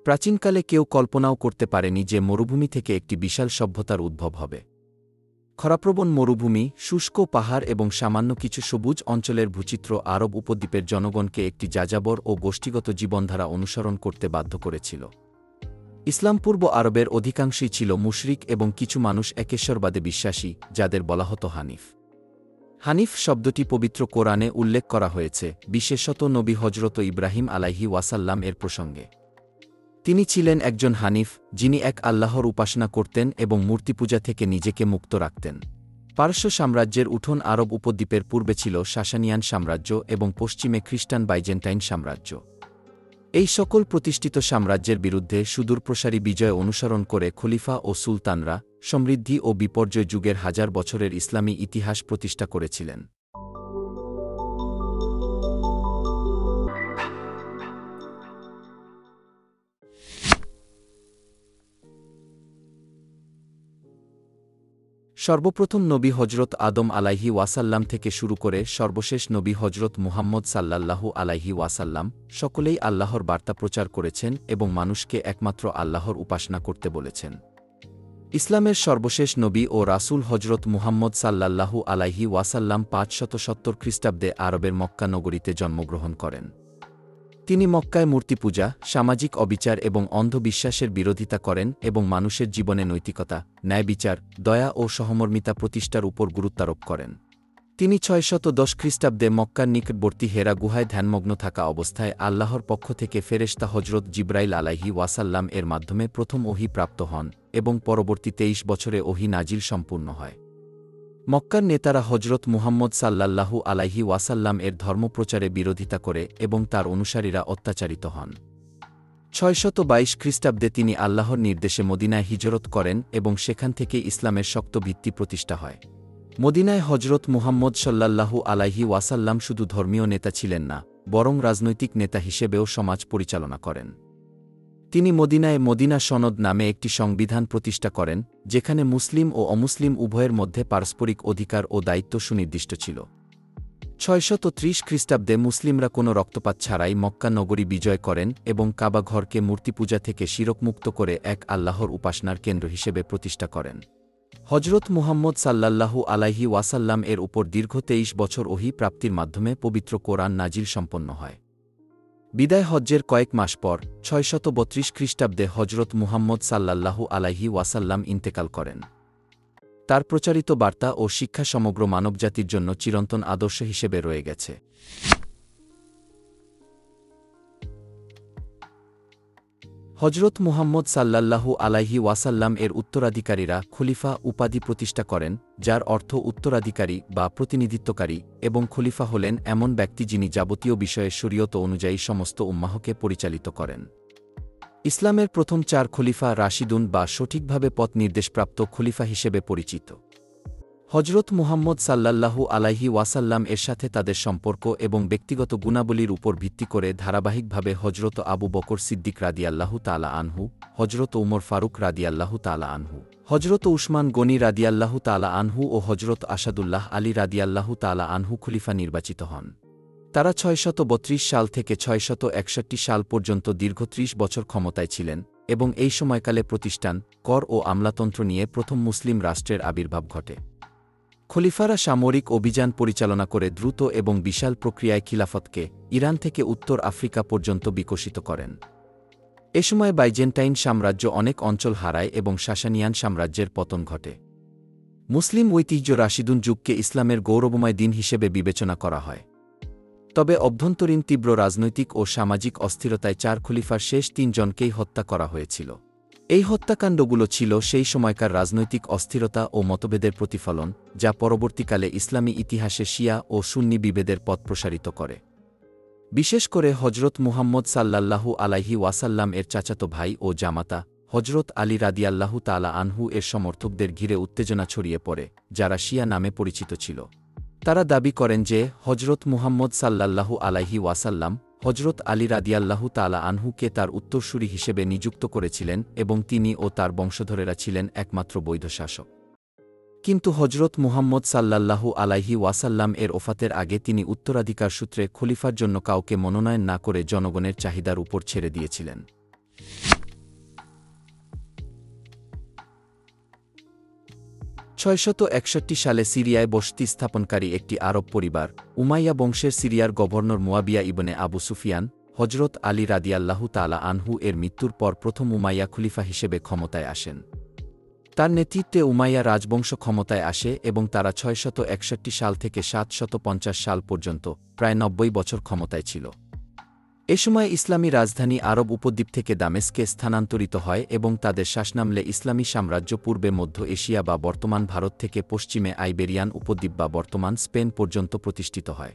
প্রাচীনকালে কেউ কল্পনাও করতে পারেনি যে মরুভূমি থেকে একটি বিশাল সভ্যতার উদ্ভব হবে। খরাপ্রবণ মরুভূমি, শুষ্ক পাহাড় এবং সামান্য কিছু সবুজ অঞ্চলের ভূচিত্র আরব উপদ্বীপের জনগণকে একটি যাযাবর ও গোষ্ঠীগত জীবনধারা অনুসরণ করতে বাধ্য করেছিল। ইসলাম পূর্ব আরবের অধিকাংশই ছিল মুশরিক এবং কিছু মানুষ একেশ্বরবাদে বিশ্বাসী, যাদের বলা হতো হানিফ। হানিফ শব্দটি পবিত্র কোরআনে উল্লেখ করা হয়েছে, বিশেষত নবী হজরত ইব্রাহিম আলাইহি ওয়াসাল্লাম এর প্রসঙ্গে। তিনি ছিলেন একজন হানিফ, যিনি এক আল্লাহর উপাসনা করতেন এবং মূর্তিপূজা থেকে নিজেকে মুক্ত রাখতেন। পারস্য সাম্রাজ্যের উঠোন আরব উপদ্বীপের পূর্বে ছিল সাসানিয়ান সাম্রাজ্য এবং পশ্চিমে খ্রিস্টান বাইজেন্টাইন সাম্রাজ্য। এই সকল প্রতিষ্ঠিত সাম্রাজ্যের বিরুদ্ধে সুদূরপ্রসারী বিজয় অনুসরণ করে খলিফা ও সুলতানরা সমৃদ্ধি ও বিপর্যয় যুগের হাজার বছরের ইসলামী ইতিহাস প্রতিষ্ঠা করেছিলেন। সর্বপ্রথম নবী হজরত আদম আলাইহি ওয়াসাল্লাম থেকে শুরু করে সর্বশেষ নবী হজরত মুহাম্মদ সাল্লাল্লাহু আলাইহি ওয়াসাল্লাম সকলেই আল্লাহর বার্তা প্রচার করেছেন এবং মানুষকে একমাত্র আল্লাহর উপাসনা করতে বলেছেন। ইসলামের সর্বশেষ নবী ও রাসূল হজরত মুহাম্মদ সাল্লাল্লাহু আলাইহি ওয়াসাল্লাম ৫৭০ খ্রিস্টাব্দে আরবের মক্কা নগরীতে জন্মগ্রহণ করেন। তিনি মক্কায় মূর্তিপূজা, সামাজিক অবিচার এবং অন্ধবিশ্বাসের বিরোধিতা করেন এবং মানুষের জীবনে নৈতিকতা, ন্যায়বিচার, দয়া ও সহমর্মিতা প্রতিষ্ঠার উপর গুরুত্বারোপ করেন। তিনি ৬১০ খ্রিস্টাব্দে মক্কার নিকটবর্তী হেরা গুহায় ধ্যানমগ্ন থাকা অবস্থায় আল্লাহর পক্ষ থেকে ফেরেশতা হজরত জিব্রাইল আলাইহি ওয়াসাল্লাম এর মাধ্যমে প্রথম ওহী প্রাপ্ত হন এবং পরবর্তী ২৩ বছরে ওহী নাজিল সম্পূর্ণ হয়। মক্কার নেতারা হজরত মুহাম্মদ সাল্লাল্লাহু আলাইহি ওয়াসাল্লাম এর ধর্মপ্রচারে বিরোধিতা করে এবং তার অনুসারীরা অত্যাচারিত হন। ৬২২ খ্রিস্টাব্দে তিনি আল্লাহর নির্দেশে মদিনায় হিজরত করেন এবং সেখান থেকে ইসলামের শক্ত ভিত্তি প্রতিষ্ঠা হয়। মদিনায় হজরত মুহাম্মদ সাল্লাল্লাহু আলাইহি ওয়াসাল্লাম শুধু ধর্মীয় নেতা ছিলেন না, বরং রাজনৈতিক নেতা হিসেবেও সমাজ পরিচালনা করেন। তিনি মদিনায় মদিনা সনদ নামে একটি সংবিধান প্রতিষ্ঠা করেন, যেখানে মুসলিম ও অমুসলিম উভয়ের মধ্যে পারস্পরিক অধিকার ও দায়িত্ব সুনির্দিষ্ট ছিল। ৬৩০ খ্রিস্টাব্দে মুসলিমরা কোনো রক্তপাত ছাড়াই মক্কা নগরী বিজয় করেন এবং কাবা ঘরকে মূর্তিপূজা থেকে শিরকমুক্ত করে এক আল্লাহর উপাসনার কেন্দ্র হিসেবে প্রতিষ্ঠা করেন। হজরত মুহাম্মদ সাল্লাল্লাহু আলাইহি ওয়াসাল্লাম এর উপর দীর্ঘ ২৩ বছর ওহী প্রাপ্তির মাধ্যমে পবিত্র কোরআন নাজিল সম্পন্ন হয়। বিদায় হজ্জের কয়েক মাস পর ৬৩২ খ্রিস্টাব্দে হজরত মুহাম্মদ সাল্লাল্লাহু আলাইহি ওয়াসাল্লাম ইন্তেকাল করেন। তার প্রচারিত বার্তা ও শিক্ষা সমগ্র মানবজাতির জন্য চিরন্তন আদর্শ হিসেবে রয়ে গেছে। হজরত মুহাম্মদ সাল্লাল্লাহু আলাইহি ওয়াসাল্লাম এর উত্তরাধিকারীরা খলিফা উপাধি প্রতিষ্ঠা করেন, যার অর্থ উত্তরাধিকারী বা প্রতিনিধিত্বকারী, এবং খলিফা হলেন এমন ব্যক্তি যিনি যাবতীয় বিষয়ে শরীয়ত অনুযায়ী সমস্ত উম্মাহকে পরিচালিত করেন। ইসলামের প্রথম ৪ খলিফা রাশিদুন বা সঠিকভাবে পথ নির্দেশপ্রাপ্ত খলিফা হিসেবে পরিচিত। হজরত মুহাম্মদ সাল্লাল্লাহু আলাইহি ওয়াসাল্লাম এর সাথে তাদের সম্পর্ক এবং ব্যক্তিগত গুণাবলীর উপর ভিত্তি করে ধারাবাহিকভাবে হজরত আবু বকর সিদ্দিক রাদিয়াল্লাহু তাআলা আনহু, হজরত উমর ফারুক রাদিয়াল্লাহু তাআলা আনহু, হজরত উসমান গনি রাদিয়াল্লাহু তাআলা আনহু ও হজরত আসাদুল্লাহ আলী রাদিয়াল্লাহু তাআলা আনহু খলিফা নির্বাচিত হন। তারা ৬৩২ সাল থেকে ৬৬১ সাল পর্যন্ত দীর্ঘ ৩০ বছর ক্ষমতায় ছিলেন এবং এই সময়কালে প্রতিষ্ঠান, কর ও আমলাতন্ত্র নিয়ে প্রথম মুসলিম রাষ্ট্রের আবির্ভাব ঘটে। খলিফারা সামরিক অভিযান পরিচালনা করে দ্রুত এবং বিশাল প্রক্রিয়ায় খিলাফতকে ইরান থেকে উত্তর আফ্রিকা পর্যন্ত বিকশিত করেন। এ সময় বাইজেন্টাইন সাম্রাজ্য অনেক অঞ্চল হারায় এবং সাসানিয়ান সাম্রাজ্যের পতন ঘটে। মুসলিম ঐতিহ্য রাশিদুন যুগকে ইসলামের গৌরবময় দিন হিসেবে বিবেচনা করা হয়। তবে অভ্যন্তরীণ তীব্র রাজনৈতিক ও সামাজিক অস্থিরতায় ৪ খলিফার শেষ ৩ জনকেই হত্যা করা হয়েছিল। এই হত্যাকাণ্ডগুলো ছিল সেই সময়কার রাজনৈতিক অস্থিরতা ও মতভেদের প্রতিফলন, যা পরবর্তীকালে ইসলামী ইতিহাসে শিয়া ও সুন্নি বিভেদের পথ প্রসারিত করে। বিশেষ করে হজরত মুহাম্মদ সাল্লাল্লাহু আলাইহি ওয়াসাল্লাম এর চাচাতো ভাই ও জামাতা হজরত আলী রাদিয়াল্লাহু তাআলা আনহু এর সমর্থকদের ঘিরে উত্তেজনা ছড়িয়ে পড়ে, যারা শিয়া নামে পরিচিত ছিল। তারা দাবি করেন যে হজরত মুহাম্মদ সাল্লাল্লাহু আলাইহি ওয়াসাল্লাম হজরত আলী রাদিয়াল্লাহু তাআলা আনহুকে তার উত্তরসূরি হিসেবে নিযুক্ত করেছিলেন এবং তিনি ও তার বংশধরেরা ছিলেন একমাত্র বৈধ শাসক। কিন্তু হজরত মুহাম্মদ সাল্লাল্লাহু আলাইহি ওয়াসাল্লাম এর ওফাতের আগে তিনি উত্তরাধিকার সূত্রে খলিফার জন্য কাউকে মনোনয়ন না করে জনগণের চাহিদার উপর ছেড়ে দিয়েছিলেন। 661 সালে সিরিয়ায় বসতি স্থাপনকারী একটি আরব পরিবার, উমাইয়া বংশের সিরিয়ার গভর্নর মুয়াবিয়া ইবনে আবু সুফিয়ান, হজরত আলী রাদিয়াল্লাহু তাআলা আনহু এর মৃত্যুর পর প্রথম উমাইয়া খলিফা হিসেবে ক্ষমতায় আসেন। তার নেতৃত্বে উমাইয়া রাজবংশ ক্ষমতায় আসে এবং তারা 661 সাল থেকে 750 সাল পর্যন্ত প্রায় 90 বছর ক্ষমতায় ছিল। এ সময় ইসলামী রাজধানী আরব উপদ্বীপ থেকে দামেস্কে স্থানান্তরিত হয় এবং তাদের শাসনামলে ইসলামী সাম্রাজ্য পূর্বে মধ্য এশিয়া বা বর্তমান ভারত থেকে পশ্চিমে আইবেরিয়ান উপদ্বীপ বা বর্তমান স্পেন পর্যন্ত প্রতিষ্ঠিত হয়।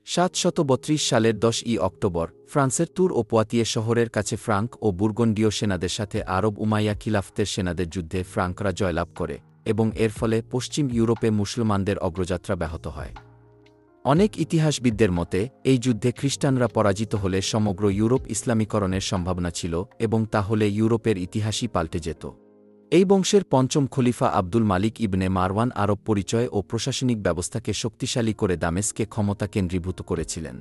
732 সালের 10ই অক্টোবর ফ্রান্সের তুর ও পোয়াতিয়ে শহরের কাছে ফ্রাঙ্ক ও বুর্গন্ডীয় সেনাদের সাথে আরব উমাইয়া খিলাফতের সেনাদের যুদ্ধে ফ্রাঙ্করা জয়লাভ করে এবং এর ফলে পশ্চিম ইউরোপে মুসলমানদের অগ্রযাত্রা ব্যাহত হয়। অনেক ইতিহাসবিদদের মতে এই যুদ্ধে খ্রিস্টানরা পরাজিত হলে সমগ্র ইউরোপ ইসলামীকরণের সম্ভাবনা ছিল এবং তা হলে ইউরোপের ইতিহাসই পাল্টে যেত। এই বংশের পঞ্চম খলিফা আব্দুল মালিক ইবনে মারওয়ান আরব পরিচয় ও প্রশাসনিক ব্যবস্থাকে শক্তিশালী করে দামেস্কে ক্ষমতা কেন্দ্রীভূত করেছিলেন।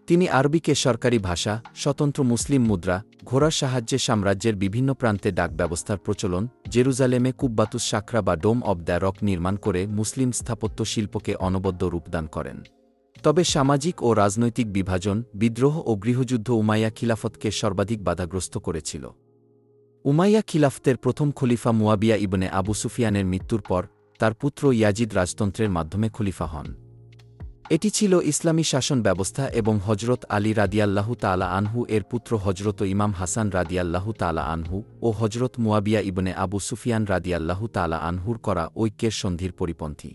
তিনি আরবিকে সরকারি ভাষা, স্বতন্ত্র মুসলিম মুদ্রা, ঘোড়ার সাহায্যে সাম্রাজ্যের বিভিন্ন প্রান্তে ডাক ব্যবস্থার প্রচলন, জেরুজালেমে কুব্বাতুস সাখরা বা ডোম অব দ্য রক নির্মাণ করে মুসলিম স্থাপত্য শিল্পকে অনবদ্য রূপদান করেন। তবে সামাজিক ও রাজনৈতিক বিভাজন, বিদ্রোহ ও গৃহযুদ্ধ উমাইয়া খিলাফতকে সর্বাধিক বাধাগ্রস্ত করেছিল। উমাইয়া খিলাফতের প্রথম খলিফা মুয়াবিয়া ইবনে আবু সুফিয়ানের মৃত্যুর পর তার পুত্র ইয়াজিদ রাজতন্ত্রের মাধ্যমে খলিফা হন। এটি ছিল ইসলামী শাসন ব্যবস্থা এবং হজরত আলী রাদিয়াল্লাহু তাআলা আনহু এর পুত্র হজরত ইমাম হাসান রাদিয়াল্লাহু তাআলা আনহু ও হজরত মুয়াবিয়া ইবনে আবু সুফিয়ান রাদিয়াল্লাহু তাআলা আনহুর করা ঐক্যের সন্ধির পরিপন্থী।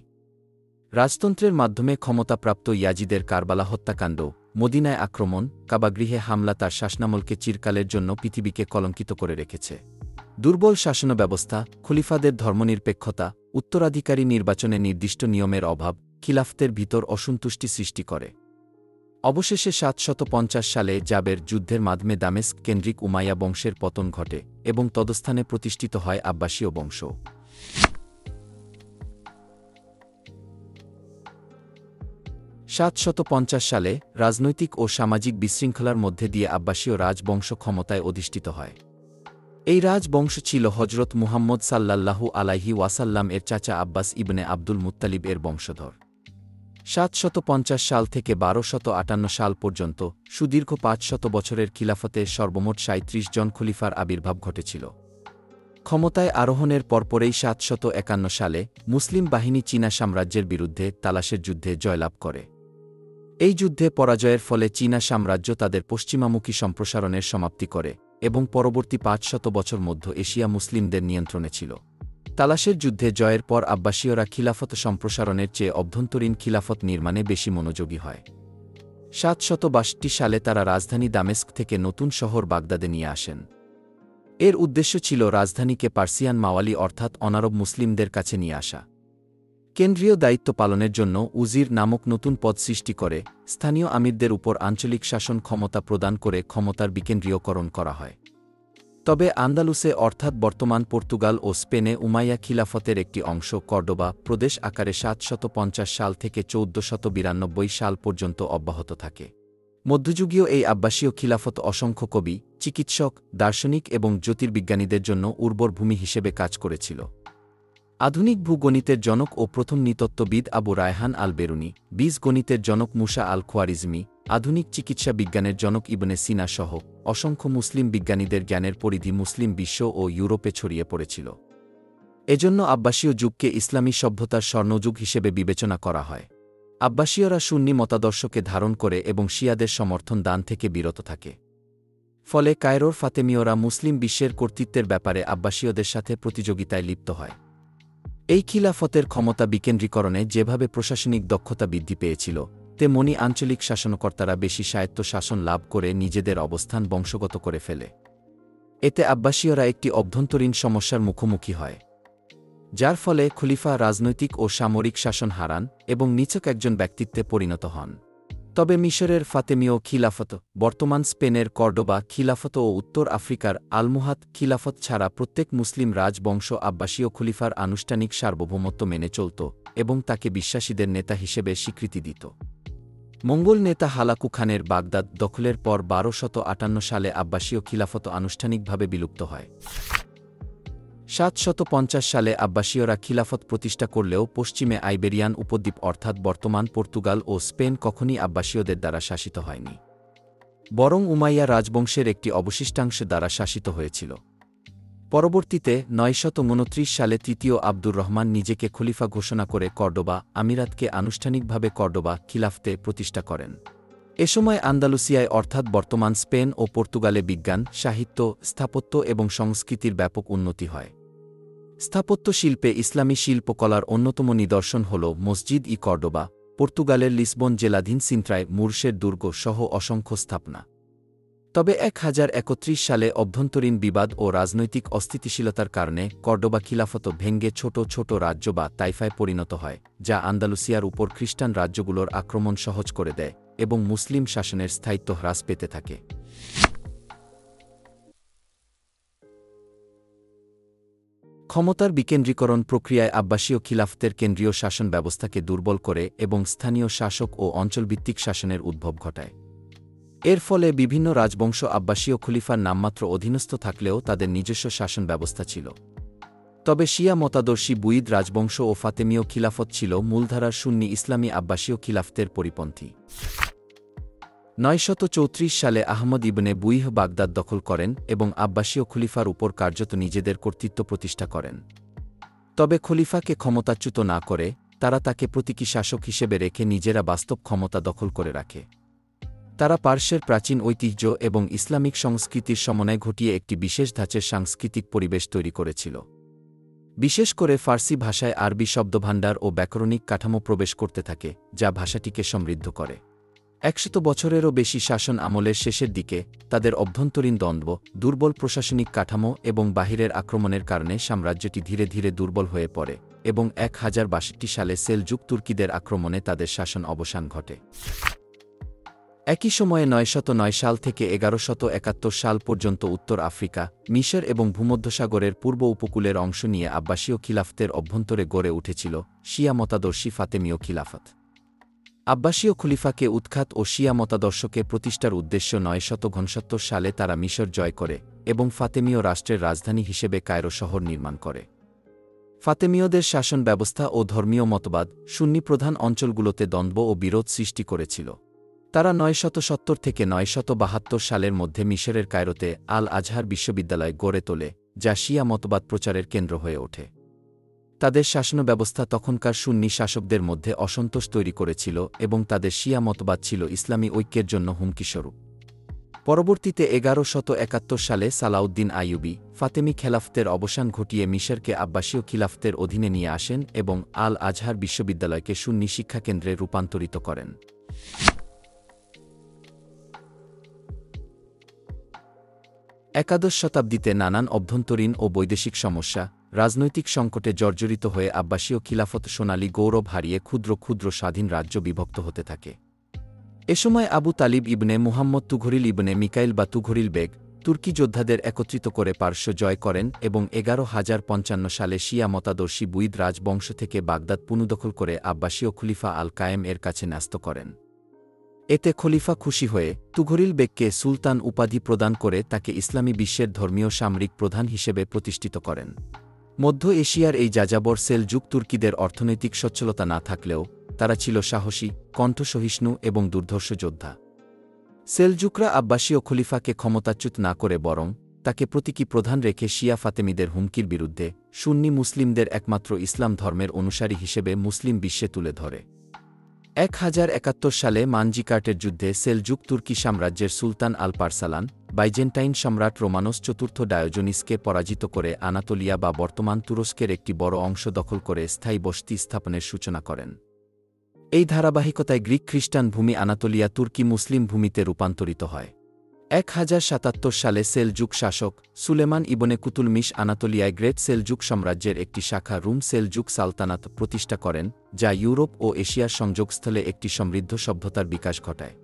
রাজতন্ত্রের মাধ্যমে ক্ষমতাপ্রাপ্ত ইয়াজিদের কারবালা হত্যাকাণ্ড, মদিনায় আক্রমণ, কাবাগৃহে হামলা তার শাসনামলকে চিরকালের জন্য পৃথিবীকে কলঙ্কিত করে রেখেছে। দুর্বল শাসনব্যবস্থা, খলিফাদের ধর্মনিরপেক্ষতা, উত্তরাধিকারী নির্বাচনে নির্দিষ্ট নিয়মের অভাব খিলাফতের ভিতর অসন্তুষ্টি সৃষ্টি করে। অবশেষে 750 সালে জাবের যুদ্ধের মাধ্যমে দামেস্ক কেন্দ্রিক উমাইয়া বংশের পতন ঘটে এবং তদস্থানে প্রতিষ্ঠিত হয় আব্বাসীয় বংশ। 750 সালে রাজনৈতিক ও সামাজিক বিশৃঙ্খলার মধ্যে দিয়ে আব্বাসীয় রাজবংশ ক্ষমতায় অধিষ্ঠিত হয়। এই রাজবংশ ছিল হজরত মুহাম্মদ সাল্লাল্লাহু আলাইহি ওয়াসাল্লাম এর চাচা আব্বাস ইবনে আব্দুল মুত্তালিব এর বংশধর। 750 সাল থেকে 1258 সাল পর্যন্ত সুদীর্ঘ 500 বছরের খিলাফতে সর্বমোট 37 জন খলিফার আবির্ভাব ঘটেছিল। ক্ষমতায় আরোহণের পরপরেই 751 সালে মুসলিম বাহিনী চীনা সাম্রাজ্যের বিরুদ্ধে তালাশের যুদ্ধে জয়লাভ করে। এই যুদ্ধে পরাজয়ের ফলে চীনা সাম্রাজ্য তাদের পশ্চিমামুখী সম্প্রসারণের সমাপ্তি করে এবং পরবর্তী 500 বছর মধ্য এশিয়া মুসলিমদের নিয়ন্ত্রণে ছিল। তালাশের যুদ্ধে জয়ের পর আব্বাসীয়রা খিলাফত সম্প্রসারণের চেয়ে অভ্যন্তরীণ খিলাফত নির্মাণে বেশি মনোযোগী হয়। 762 সালে তারা রাজধানী দামেস্ক থেকে নতুন শহর বাগদাদে নিয়ে আসেন। এর উদ্দেশ্য ছিল রাজধানীকে পার্সিয়ান মাওয়ালি অর্থাৎ অনারব মুসলিমদের কাছে নিয়ে আসা। কেন্দ্রীয় দায়িত্ব পালনের জন্য উজির নামক নতুন পদ সৃষ্টি করে স্থানীয় আমিরদের উপর আঞ্চলিক শাসন ক্ষমতা প্রদান করে ক্ষমতার বিকেন্দ্রীয়করণ করা হয়। তবে আন্দালুসে অর্থাৎ বর্তমান পর্তুগাল ও স্পেনে উমাইয়া খিলাফতের একটি অংশ কর্ডোবা প্রদেশ আকারে 750 সাল থেকে 1492 সাল পর্যন্ত অব্যাহত থাকে। মধ্যযুগীয় এই আব্বাসীয় খিলাফত অসংখ্য কবি, চিকিৎসক, দার্শনিক এবং জ্যোতির্বিজ্ঞানীদের জন্য উর্বর ভূমি হিসেবে কাজ করেছিল। আধুনিক ভূগণিতের জনক ও প্রথম নৃতত্ত্ববিদ আবু রায়হান আল বেরুনি, বীজগণিতের জনক মুসা আল খোয়ারিজমি, আধুনিক চিকিৎসা বিজ্ঞানের জনক ইবনে সিনা সহ অসংখ্য মুসলিম বিজ্ঞানীদের জ্ঞানের পরিধি মুসলিম বিশ্ব ও ইউরোপে ছড়িয়ে পড়েছিল। এজন্য আব্বাসীয় যুগকে ইসলামী সভ্যতার স্বর্ণযুগ হিসেবে বিবেচনা করা হয়। আব্বাসীয়রা সুন্নি মতাদর্শকে ধারণ করে এবং শিয়াদের সমর্থন দান থেকে বিরত থাকে। ফলে কায়রোর ফাতেমীয়রা মুসলিম বিশ্বের কর্তৃত্বের ব্যাপারে আব্বাসীয়দের সাথে প্রতিযোগিতায় লিপ্ত হয়। এই খিলাফতের ক্ষমতা বিকেন্দ্রীকরণে যেভাবে প্রশাসনিক দক্ষতা বৃদ্ধি পেয়েছিল, তেমনি আঞ্চলিক শাসনকর্তারা বেশি স্বায়ত্ত শাসন লাভ করে নিজেদের অবস্থান বংশগত করে ফেলে। এতে আব্বাসীয়রা একটি অভ্যন্তরীণ সমস্যার মুখোমুখি হয়, যার ফলে খলিফা রাজনৈতিক ও সামরিক শাসন হারান এবং নিছক একজন ব্যক্তিত্বে পরিণত হন। তবে মিশরের ফাতেমীয় খিলাফত, বর্তমান স্পেনের কর্ডোবা খিলাফত ও উত্তর আফ্রিকার আলমুহাত খিলাফত ছাড়া প্রত্যেক মুসলিম রাজবংশ আব্বাসীয় খলিফার আনুষ্ঠানিক সার্বভৌমত্ব মেনে চলত এবং তাকে বিশ্বাসীদের নেতা হিসেবে স্বীকৃতি দিত। মঙ্গোল নেতা হালাকু খানের বাগদাদ দখলের পর 1258 সালে আব্বাসীয় খিলাফত আনুষ্ঠানিকভাবে বিলুপ্ত হয়। 750 সালে আব্বাসীয়রা খিলাফত প্রতিষ্ঠা করলেও পশ্চিমে আইবেরিয়ান উপদ্বীপ অর্থাৎ বর্তমান পর্তুগাল ও স্পেন কখনই আব্বাসীয়দের দ্বারা শাসিত হয়নি, বরং উমাইয়া রাজবংশের একটি অবশিষ্টাংশ দ্বারা শাসিত হয়েছিল। পরবর্তীতে 929 সালে তৃতীয় আব্দুর রহমান নিজেকে খলিফা ঘোষণা করে কর্ডোবা আমিরাতকে আনুষ্ঠানিকভাবে কর্ডোবা খিলাফতে প্রতিষ্ঠা করেন। এ সময় আন্দালুসিয়ায় অর্থাৎ বর্তমান স্পেন ও পর্তুগালে বিজ্ঞান, সাহিত্য, স্থাপত্য এবং সংস্কৃতির ব্যাপক উন্নতি হয়। স্থাপত্য শিল্পে ইসলামী শিল্পকলার অন্যতম নিদর্শন হল মসজিদ ই কর্ডোবা, পর্তুগালের লিসবন জেলাধীন সিন্ত্রায় মুরশের দুর্গ সহ অসংখ্য স্থাপনা। তবে 1031 সালে অভ্যন্তরীণ বিবাদ ও রাজনৈতিক অস্থিতিশীলতার কারণে কর্ডোবা খিলাফত ভেঙ্গে ছোট ছোট রাজ্য বা তাইফায় পরিণত হয়, যা আন্দালুসিয়ার উপর খ্রিস্টান রাজ্যগুলোর আক্রমণ সহজ করে দেয় এবং মুসলিম শাসনের স্থায়িত্ব হ্রাস পেতে থাকে। ক্ষমতার বিকেন্দ্রীকরণ প্রক্রিয়ায় আব্বাসীয় খিলাফতের কেন্দ্রীয় শাসন ব্যবস্থাকে দুর্বল করে এবং স্থানীয় শাসক ও অঞ্চলভিত্তিক শাসনের উদ্ভব ঘটায়। এর ফলে বিভিন্ন রাজবংশ আব্বাসীয় খলিফার নামমাত্র অধীনস্থ থাকলেও তাদের নিজস্ব শাসন ব্যবস্থা ছিল। তবে শিয়া মতাদর্শী বুইদ রাজবংশ ও ফাতেমীয় খিলাফত ছিল মূলধারার সুন্নি ইসলামী আব্বাসীয় খিলাফতের পরিপন্থী। 934 সালে আহমদ ইবনে বুইহ বাগদাদ দখল করেন এবং আব্বাসীয় খলিফার উপর কার্যত নিজেদের কর্তৃত্ব প্রতিষ্ঠা করেন। তবে খলিফাকে ক্ষমতাচ্যুত না করে তারা তাকে প্রতীকী শাসক হিসেবে রেখে নিজেরা বাস্তব ক্ষমতা দখল করে রাখে। তারা পার্শ্বের প্রাচীন ঐতিহ্য এবং ইসলামিক সংস্কৃতির সমন্বয় ঘটিয়ে একটি বিশেষ ধাঁচের সাংস্কৃতিক পরিবেশ তৈরি করেছিল। বিশেষ করে ফার্সি ভাষায় আরবি শব্দভাণ্ডার ও ব্যাকরণিক কাঠামো প্রবেশ করতে থাকে, যা ভাষাটিকে সমৃদ্ধ করে। 100 বছরেরও বেশি শাসন আমলের শেষের দিকে তাদের অভ্যন্তরীণ দ্বন্দ্ব, দুর্বল প্রশাসনিক কাঠামো এবং বাহিরের আক্রমণের কারণে সাম্রাজ্যটি ধীরে ধীরে দুর্বল হয়ে পড়ে এবং 1062 সালে সেলজুক তুর্কিদের আক্রমণে তাদের শাসন অবসান ঘটে। একই সময়ে 909 সাল থেকে 1171 সাল পর্যন্ত উত্তর আফ্রিকা, মিশর এবং ভূমধ্যসাগরের পূর্ব উপকূলের অংশ নিয়ে আব্বাসীয় খিলাফতের অভ্যন্তরে গড়ে উঠেছিল শিয়া মতাদর্শী ফাতেমীয় খিলাফত। আব্বাসীয় খলিফাকে উৎখাত ও শিয়া মতাদর্শকে প্রতিষ্ঠার উদ্দেশ্য 969 সালে তারা মিশর জয় করে এবং ফাতেমীয় রাষ্ট্রের রাজধানী হিসেবে কায়রো শহর নির্মাণ করে। ফাতেমীয়দের শাসন ব্যবস্থা ও ধর্মীয় মতবাদ সুন্নি প্রধান অঞ্চলগুলোতে দ্বন্দ্ব ও বিরোধ সৃষ্টি করেছিল। তারা 970 থেকে 972 সালের মধ্যে মিশরের কায়রোতে আল আজহার বিশ্ববিদ্যালয় গড়ে তোলে, যা শিয়া মতবাদ প্রচারের কেন্দ্র হয়ে ওঠে। তাদের শাসন ব্যবস্থা তখনকার সুন্নি শাসকদের মধ্যে অসন্তোষ তৈরি করেছিল এবং তাদের শিয়া মতবাদ ছিল ইসলামী ঐক্যের জন্য হুমকিস্বরূপ। পরবর্তীতে 1171 সালে সালাউদ্দিন আইয়ুবী ফাতেমি খেলাফতের অবসান ঘটিয়ে মিশরকে আব্বাসীয় খিলাফতের অধীনে নিয়ে আসেন এবং আল আজহার বিশ্ববিদ্যালয়কে সুন্নি শিক্ষাকেন্দ্রে রূপান্তরিত করেন। একাদশ শতাব্দীতে নানান অভ্যন্তরীণ ও বৈদেশিক সমস্যা, রাজনৈতিক সংকটে জর্জরিত হয়ে আব্বাসীয় খিলাফত সোনালী গৌরব হারিয়ে ক্ষুদ্র ক্ষুদ্র স্বাধীন রাজ্য বিভক্ত হতে থাকে। এ সময় আবু তালিব ইবনে মুহাম্মদ তুঘরিল ইবনে মিকাইল বা তুঘরিল বেগ তুর্কি যোদ্ধাদের একত্রিত করে পার্শ্ব জয় করেন এবং 1155 সালে শিয়া মতাদর্শী বুইদ রাজবংশ থেকে বাগদাদ পুনর্দখল করে আব্বাসীয় খলিফা আল কায়েম এর কাছে ন্যস্ত করেন। এতে খলিফা খুশি হয়ে তুঘরিল বেগকে সুলতান উপাধি প্রদান করে তাকে ইসলামী বিশ্বের ধর্মীয় সামরিক প্রধান হিসেবে প্রতিষ্ঠিত করেন। মধ্য এশিয়ার এই যাযাবর সেলজুক তুর্কিদের অর্থনৈতিক সচ্ছলতা না থাকলেও তারা ছিল সাহসী, কণ্ঠসহিষ্ণু এবং দুর্ধর্ষ যোদ্ধা। সেলজুকরা আব্বাসীয় খলিফাকে ক্ষমতাচ্যুত না করে বরং তাকে প্রতীকী প্রধান রেখে শিয়া ফাতেমিদের হুমকির বিরুদ্ধে সুন্নি মুসলিমদের একমাত্র ইসলাম ধর্মের অনুসারী হিসেবে মুসলিম বিশ্বে তুলে ধরে। 1071 সালে মানজিকার্টের যুদ্ধে সেলজুক তুর্কি সাম্রাজ্যের সুলতান আল পারসালান বাইজেন্টাইন সম্রাট রোমানোস চতুর্থ ডায়োজনিসকে পরাজিত করে আনাতোলিয়া বা বর্তমান তুরস্কের একটি বড় অংশ দখল করে স্থায়ী বসতি স্থাপনের সূচনা করেন। এই ধারাবাহিকতায় গ্রিক খ্রিস্টান ভূমি আনাতোলিয়া তুর্কি মুসলিম ভূমিতে রূপান্তরিত হয়। 1077 সালে সেলজুক শাসক সুলেমান ইবনে কুতুলমিশ আনাতোলিয়ায় গ্রেট সেলজুক সাম্রাজ্যের একটি শাখা রুম সেলজুক সালতানাত প্রতিষ্ঠা করেন, যা ইউরোপ ও এশিয়ার সংযোগস্থলে একটি সমৃদ্ধ সভ্যতার বিকাশ ঘটায়।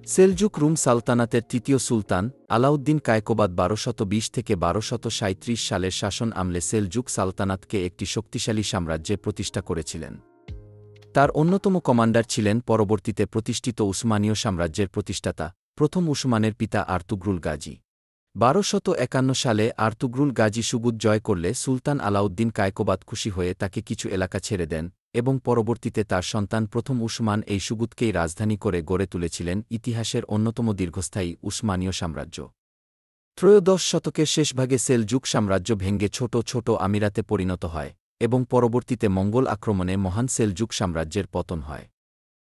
সেলজুক রুম সালতানাতের তৃতীয় সুলতান আলাউদ্দিন কায়কোবাদ 1220 থেকে 1237 সালের শাসন আমলে সেলজুক সালতানাতকে একটি শক্তিশালী সাম্রাজ্যে প্রতিষ্ঠা করেছিলেন। তার অন্যতম কমান্ডার ছিলেন পরবর্তীতে প্রতিষ্ঠিত উসমানীয় সাম্রাজ্যের প্রতিষ্ঠাতা প্রথম উসমানের পিতা আর্তুগ্রুল গাজী। 1251 সালে আর্তুগ্রুল গাজী সুগুদ জয় করলে সুলতান আলাউদ্দিন কায়কোবাদ খুশি হয়ে তাকে কিছু এলাকা ছেড়ে দেন এবং পরবর্তীতে তার সন্তান প্রথম উসমান এই সুগুদকেই রাজধানী করে গড়ে তুলেছিলেন ইতিহাসের অন্যতম দীর্ঘস্থায়ী উসমানীয় সাম্রাজ্য। ত্রয়োদশ শতকের শেষভাগে সেলজুক সাম্রাজ্য ভেঙ্গে ছোট ছোট আমিরাতে পরিণত হয় এবং পরবর্তীতে মঙ্গল আক্রমণে মহান সেলজুক সাম্রাজ্যের পতন হয়।